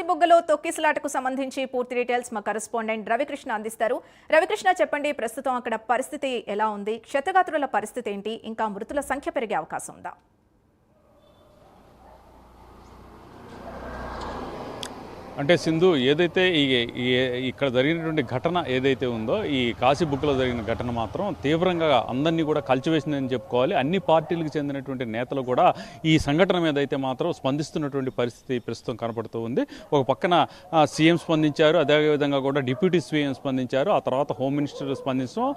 బుగ్గలో తొక్కిసలాటకు సంబంధించి పూర్తి డీటెయిల్స్ మా కరెస్పాండెంట్ రవికృష్ణ అందిస్తారు. రవికృష్ణ, చెప్పండి, ప్రస్తుతం అక్కడ పరిస్థితి ఎలా ఉంది? క్షతగాత్రుల పరిస్థితి ఏంటి? ఇంకా మృతుల సంఖ్య పెరిగే అవకాశం ఉందా? అంటే సింధు, ఏదైతే ఇక్కడ జరిగినటువంటి ఘటన ఏదైతే ఉందో, ఈ కాశీబుగ్గలో జరిగిన ఘటన మాత్రం తీవ్రంగా అందరినీ కూడా కలిచివేసిందని చెప్పుకోవాలి. అన్ని పార్టీలకు చెందినటువంటి నేతలు కూడా ఈ సంఘటన మీద అయితే మాత్రం స్పందిస్తున్నటువంటి పరిస్థితి ప్రస్తుతం కనపడుతూ ఉంది. ఒక పక్కన సీఎం స్పందించారు, అదేవిధంగా కూడా డిప్యూటీ సీఎం స్పందించారు, ఆ తర్వాత హోమ్ మినిస్టర్ స్పందించడం,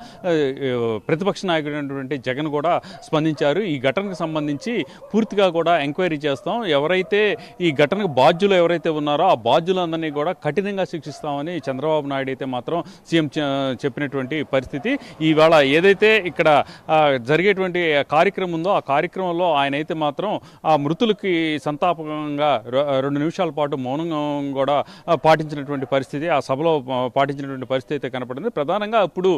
ప్రతిపక్ష నాయకుడైనటువంటి జగన్ కూడా స్పందించారు. ఈ ఘటనకు సంబంధించి పూర్తిగా కూడా ఎంక్వైరీ చేస్తాం, ఎవరైతే ఈ ఘటనకు బాధ్యులు ఎవరైతే ఉన్నారో ఆ బాధ్యులందరినీ కూడా కఠినంగా శిక్షిస్తామని చంద్రబాబు నాయుడు అయితే మాత్రం సీఎం చెప్పినటువంటి పరిస్థితి. ఈవేళ ఏదైతే ఇక్కడ జరిగేటువంటి కార్యక్రమం ఉందో ఆ కార్యక్రమంలో ఆయన అయితే మాత్రం ఆ మృతులకి సంతాపంగా 2 నిమిషాల పాటు మౌనం కూడా పాటించినటువంటి పరిస్థితి, ఆ సభలో పాటించినటువంటి పరిస్థితి అయితే కనపడింది. ప్రధానంగా ఇప్పుడు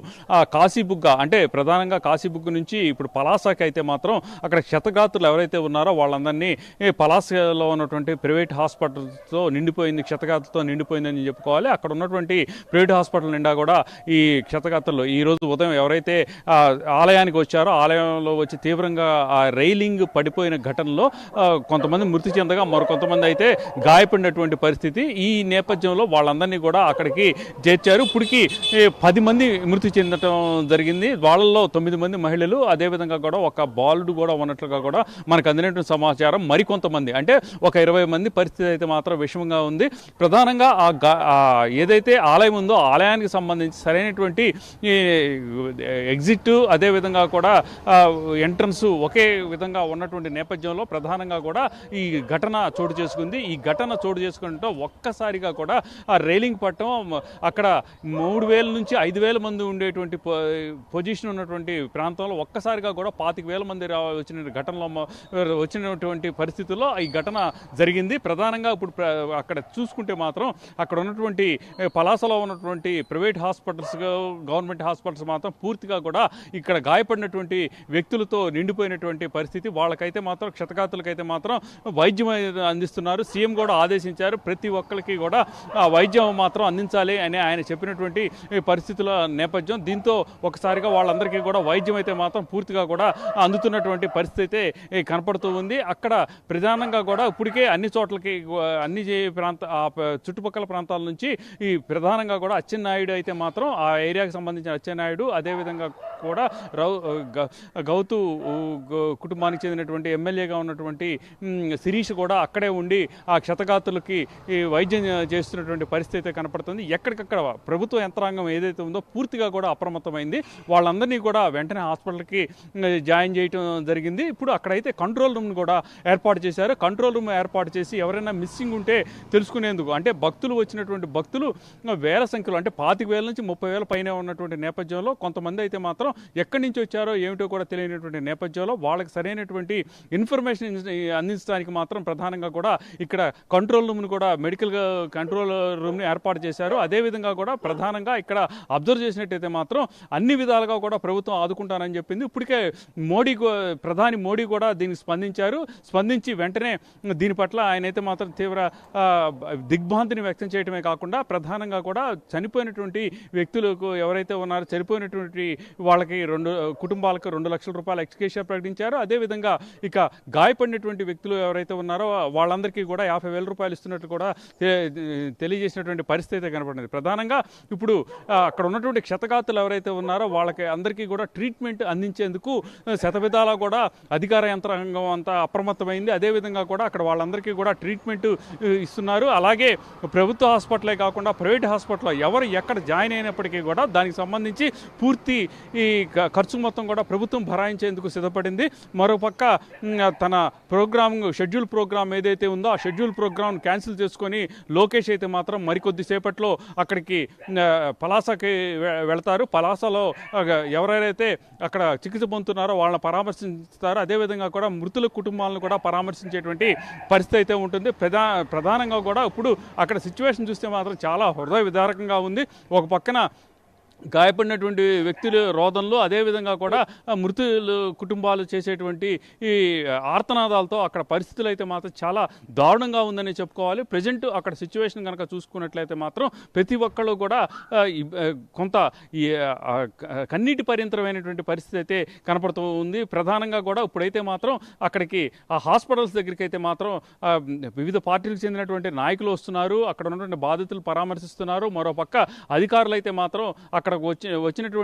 కాశీబుగ్గ, అంటే ప్రధానంగా కాశీబుగ్గ నుంచి ఇప్పుడు పలాసకి అయితే మాత్రం అక్కడ క్షతగాత్రులు ఎవరైతే ఉన్నారో వాళ్ళందరినీ పలాసలో ఉన్నటువంటి ప్రైవేట్ హాస్పిటల్తో నిండిపోయింది, క్షతగాత్రులతో నిండిపోయిందని చెప్పుకోవాలి. అక్కడ ఉన్నటువంటి ప్రైవేట్ హాస్పిటల్ నిండా కూడా ఈ క్షతగాత్రులు ఈ రోజు ఉదయం ఎవరైతే ఆలయానికి వచ్చారో ఆలయంలో వచ్చి తీవ్రంగా ఆ రైలింగ్ పడిపోయిన ఘటనలో కొంతమంది మృతి చెందగా మరికొంతమంది అయితే గాయపడినటువంటి పరిస్థితి. ఈ నేపథ్యంలో వాళ్ళందరినీ కూడా అక్కడికి చేర్చారు. ఇప్పటికి 10 మంది మృతి చెందడం జరిగింది. వాళ్ళల్లో 9 మంది మహిళలు, అదేవిధంగా కూడా ఒక బాలుడు కూడా ఉన్నట్లుగా కూడా మనకు అందినటువంటి సమాచారం. మరికొంతమంది అంటే ఒక 20 మంది పరిస్థితి అయితే మాత్రం విషమంగా ఉంది. ప్రధానంగా ఏదైతే ఆలయం ఉందో ఆలయానికి సంబంధించి సరైనటువంటి ఎగ్జిట్, అదేవిధంగా కూడా ఎంట్రన్స్ ఒకే విధంగా ఉన్నటువంటి నేపథ్యంలో ప్రధానంగా కూడా ఈ ఘటన చోటు చేసుకుంది. ఈ ఘటన చోటు చేసుకుంటే ఒక్కసారిగా కూడా ఆ రైలింగ్ పట్టడం, అక్కడ 3000 నుంచి 5000 మంది ఉండేటువంటి పొజిషన్ ఉన్నటువంటి ప్రాంతంలో ఒక్కసారిగా కూడా 25,000 మంది వచ్చిన ఘటనలో వచ్చినటువంటి పరిస్థితుల్లో ఈ ఘటన జరిగింది. ప్రధానంగా ఇప్పుడు అక్కడ చూసుకుంటే మాత్రం అక్కడ ఉన్నటువంటి పలాసలో ఉన్నటువంటి ప్రైవేట్ హాస్పిటల్స్, గవర్నమెంట్ హాస్పిటల్స్ మాత్రం పూర్తిగా కూడా ఇక్కడ గాయపడినటువంటి వ్యక్తులతో నిండిపోయినటువంటి పరిస్థితి. వాళ్ళకైతే మాత్రం క్షతగాత్రులకైతే మాత్రం వైద్యం అందిస్తున్నారు. సీఎం కూడా ఆదేశించారు, ప్రతి ఒక్కరికి కూడా వైద్యం మాత్రం అందించాలి అని ఆయన చెప్పినటువంటి పరిస్థితుల నేపథ్యం. దీంతో ఒకసారిగా వాళ్ళందరికీ కూడా వైద్యం అయితే మాత్రం పూర్తిగా కూడా అందుతున్నటువంటి పరిస్థితి అయితే కనపడుతూ ఉంది. అక్కడ ప్రధానంగా కూడా ఇప్పటికే అన్ని చోట్లకి, అన్ని చుట్టుపక్కల ప్రాంతాల నుంచి ఈ ప్రధానంగా కూడా అచ్చెన్నాయుడు అయితే మాత్రం ఆ ఏరియాకి సంబంధించిన అచ్చెన్నాయుడు, అదేవిధంగా కూడా గౌతు కుటుంబానికి చెందినటువంటి ఎమ్మెల్యేగా ఉన్నటువంటి శిరీష్ కూడా అక్కడే ఉండి ఆ క్షతగాత్రులకి ఈ వైద్యం చేస్తున్నటువంటి పరిస్థితి అయితే కనపడుతుంది. ఎక్కడికక్కడ ప్రభుత్వ యంత్రాంగం ఏదైతే ఉందో పూర్తిగా కూడా అప్రమత్తమైంది. వాళ్ళందరినీ కూడా వెంటనే హాస్పిటల్కి జాయిన్ చేయడం జరిగింది. ఇప్పుడు అక్కడైతే కంట్రోల్ రూమ్ కూడా ఏర్పాటు చేశారు. కంట్రోల్ రూమ్ ఏర్పాటు చేసి ఎవరైనా మిస్సింగ్ ఉంటే తెలుసుకునేందుకు, అంటే భక్తులు వచ్చినటువంటి భక్తులు వేల సంఖ్యలో, అంటే 25,000 నుంచి 30,000 పైన ఉన్నటువంటి నేపథ్యంలో కొంతమంది అయితే మాత్రం ఎక్కడి నుంచి వచ్చారో ఏమిటో కూడా తెలియనటువంటి నేపథ్యంలో వాళ్ళకి సరైనటువంటి ఇన్ఫర్మేషన్ అందించడానికి మాత్రం ప్రధానంగా కూడా ఇక్కడ కంట్రోల్ రూమ్ని కూడా, మెడికల్ కంట్రోల్ రూమ్ని ఏర్పాటు చేశారు. అదేవిధంగా కూడా ప్రధానంగా ఇక్కడ అబ్జర్వ్ చేసినట్టయితే మాత్రం అన్ని విధాలుగా కూడా ప్రభుత్వం ఆదుకుంటానని చెప్పింది. ఇప్పటికే ప్రధాని మోడీ కూడా దీనికి స్పందించి వెంటనే దీని పట్ల ఆయనైతే మాత్రం తీవ్ర దిగ్భ్రాంతిని వ్యక్తం చేయడమే కాకుండా ప్రధానంగా కూడా చనిపోయినటువంటి వ్యక్తులకు ఎవరైతే ఉన్నారో చనిపోయినటువంటి వాళ్ళకి కుటుంబాలకు 2 లక్షల రూపాయల ఎక్స్గ్రేషియా ప్రకటించారు. అదేవిధంగా ఇక గాయపడినటువంటి వ్యక్తులు ఎవరైతే ఉన్నారో వాళ్ళందరికీ కూడా 50,000 రూపాయలు ఇస్తున్నట్టు కూడా తెలియజేసినటువంటి పరిస్థితి కనపడింది. ప్రధానంగా ఇప్పుడు అక్కడ ఉన్నటువంటి క్షతగాత్రులు ఎవరైతే ఉన్నారో వాళ్ళకి అందరికీ కూడా ట్రీట్మెంట్ అందించేందుకు శతవిధాలా కూడా అధికార యంత్రాంగం అంతా అప్రమత్తమైంది. అదేవిధంగా కూడా అక్కడ వాళ్ళందరికీ కూడా ట్రీట్మెంట్ ఇస్తున్నారు. అలాగే ప్రభుత్వ హాస్పిటలే కాకుండా ప్రైవేట్ హాస్పిటల్లో ఎవరు ఎక్కడ జాయిన్ అయినప్పటికీ కూడా దానికి సంబంధించి పూర్తి ఈ ఖర్చు మొత్తం కూడా ప్రభుత్వం భరాయించేందుకు సిద్ధపడింది. మరోపక్క తన షెడ్యూల్ ప్రోగ్రామ్ ఏదైతే ఉందో ఆ షెడ్యూల్ ప్రోగ్రామ్ క్యాన్సిల్ చేసుకొని లోకేష్ అయితే మాత్రం మరికొద్ది సేపట్లో అక్కడికి పలాసకి వెళతారు. పలాసలో ఎవరైతే అక్కడ చికిత్స పొందుతున్నారో వాళ్ళని పరామర్శిస్తారు. అదేవిధంగా కూడా మృతుల కుటుంబాలను కూడా పరామర్శించేటువంటి పరిస్థితి అయితే ఉంటుంది. ప్రధానంగా కూడా ఇప్పుడు అక్కడ సిచ్యువేషన్ చూస్తే మాత్రం చాలా హృదయ విదారకంగా ఉంది. ఒక పక్కన గాయపడినటువంటి వ్యక్తుల రోదనలు, అదేవిధంగా కూడా మృతులు కుటుంబాలు చేసేటువంటి ఈ ఆర్తనాదాలతో అక్కడ పరిస్థితులు అయితే మాత్రం చాలా దారుణంగా ఉందని చెప్పుకోవాలి. ప్రజెంట్ అక్కడ సిచ్యువేషన్ కనుక చూసుకున్నట్లయితే మాత్రం ప్రతి ఒక్కళ్ళు కూడా కొంత ఈ కన్నీటి పర్యంతరమైనటువంటి పరిస్థితి అయితే కనపడుతూ ఉంది. ప్రధానంగా కూడా ఇప్పుడైతే మాత్రం అక్కడికి ఆ హాస్పిటల్స్ దగ్గరికి అయితే మాత్రం వివిధ పార్టీలకు చెందినటువంటి నాయకులు వస్తున్నారు, అక్కడ ఉన్నటువంటి బాధితులు పరామర్శిస్తున్నారు. మరోపక్క అధికారులు అయితే మాత్రం అక్కడికి వచ్చినటువంటి